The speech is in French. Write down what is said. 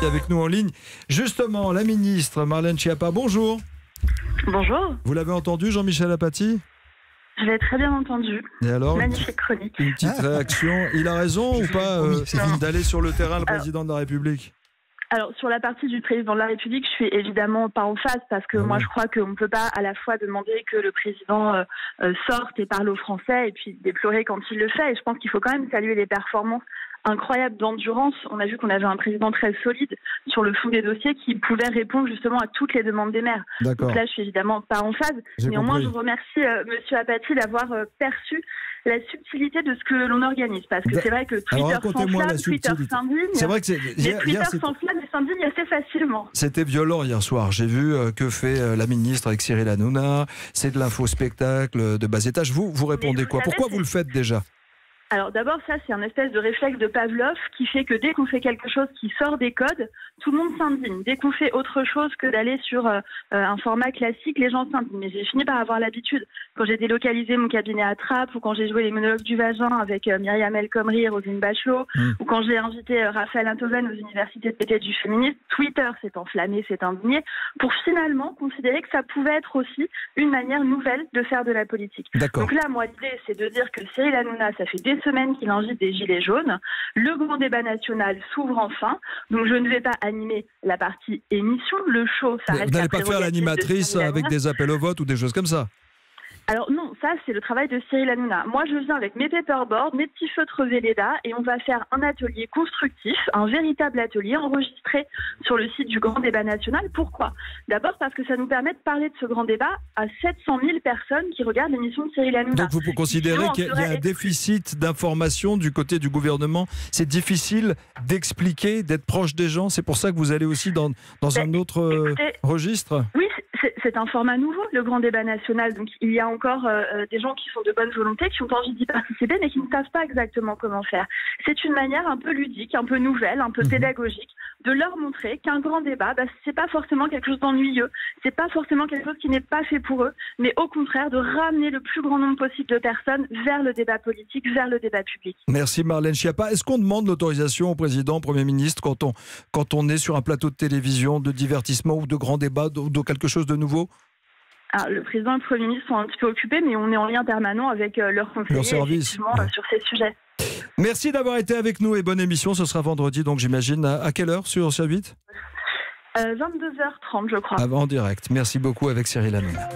avec nous en ligne. Justement, la ministre Marlène Schiappa, bonjour. Bonjour. Vous l'avez entendu, Jean-Michel Apathy? Je l'ai très bien entendu. Et alors, magnifique chronique. Une petite réaction. Il a raison ou pas d'aller sur le terrain, le président de la République? Alors, sur la partie du président de la République, je suis évidemment pas en phase parce que moi, je crois qu'on ne peut pas à la fois demander que le président sorte et parle aux Français et puis déplorer quand il le fait. Et je pense qu'il faut quand même saluer les performances incroyables d'endurance. On a vu qu'on avait un président très solide sur le fond des dossiers qui pouvait répondre justement à toutes les demandes des maires. Donc là, je suis évidemment pas en phase. Néanmoins, je remercie Monsieur Apathy d'avoir perçu la subtilité de ce que l'on organise. Parce que c'est vrai que Twitter s'enflamme, Twitter s'indigne. C'est vrai que Twitter s'enflamme et s'indigne assez facilement. C'était violent hier soir. J'ai vu que fait la ministre avec Cyril Hanouna. C'est de l'info-spectacle de bas étage. Vous répondez quoi? Pourquoi vous le faites déjà? Alors d'abord, ça c'est un espèce de réflexe de Pavlov qui fait que dès qu'on fait quelque chose qui sort des codes, tout le monde s'indigne. Dès qu'on fait autre chose que d'aller sur un format classique, les gens s'indignent. Mais j'ai fini par avoir l'habitude. Quand j'ai délocalisé mon cabinet à Trappes, ou quand j'ai joué les monologues du vagin avec Myriam El Khomri et Roselyne Bachelot, ou quand j'ai invité Raphaël Enthoven aux universités de PT du féminisme, Twitter s'est enflammé, s'est indigné, pour finalement considérer que ça pouvait être aussi une manière nouvelle de faire de la politique. Donc là, moi, l'idée, c'est de dire que Cyril Hanouna, ça fait des semaines qu'il invite des gilets jaunes. Le grand débat national s'ouvre enfin. Donc je ne vais pas animer la partie émission. Le show, ça reste. Vous n'allez pas faire l'animatrice avec des appels au vote ou des choses comme ça? Alors non, ça c'est le travail de Cyril Hanouna. Moi je viens avec mes paperboards, mes petits feutres Velleda et on va faire un atelier constructif, un véritable atelier enregistré sur le site du Grand Débat National. Pourquoi? D'abord parce que ça nous permet de parler de ce grand débat à 700 000 personnes qui regardent l'émission de Cyril Hanouna. Donc vous considérez qu'il y a un déficit d'information du côté du gouvernement? C'est difficile d'expliquer, d'être proche des gens? C'est pour ça que vous allez aussi dans un autre registre? Oui, c'est un format nouveau, le Grand Débat National. Donc il y a encore des gens qui sont de bonne volonté, qui ont envie d'y participer, mais qui ne savent pas exactement comment faire. C'est une manière un peu ludique, un peu nouvelle, un peu pédagogique, de leur montrer qu'un grand débat, c'est pas forcément quelque chose d'ennuyeux, c'est pas forcément quelque chose qui n'est pas fait pour eux, mais au contraire de ramener le plus grand nombre possible de personnes vers le débat politique, vers le débat public. Merci Marlène Schiappa. Est-ce qu'on demande l'autorisation au président, au Premier ministre, quand on est sur un plateau de télévision, de divertissement ou de grand débat, de quelque chose de nouveau? Alors, le président et le Premier ministre sont un petit peu occupés, mais on est en lien permanent avec leurs conseillers sur ces sujets. Merci d'avoir été avec nous et bonne émission. Ce sera vendredi, donc j'imagine. À quelle heure sur 8 22h30, je crois. En direct. Merci beaucoup avec Cyril Hanouna.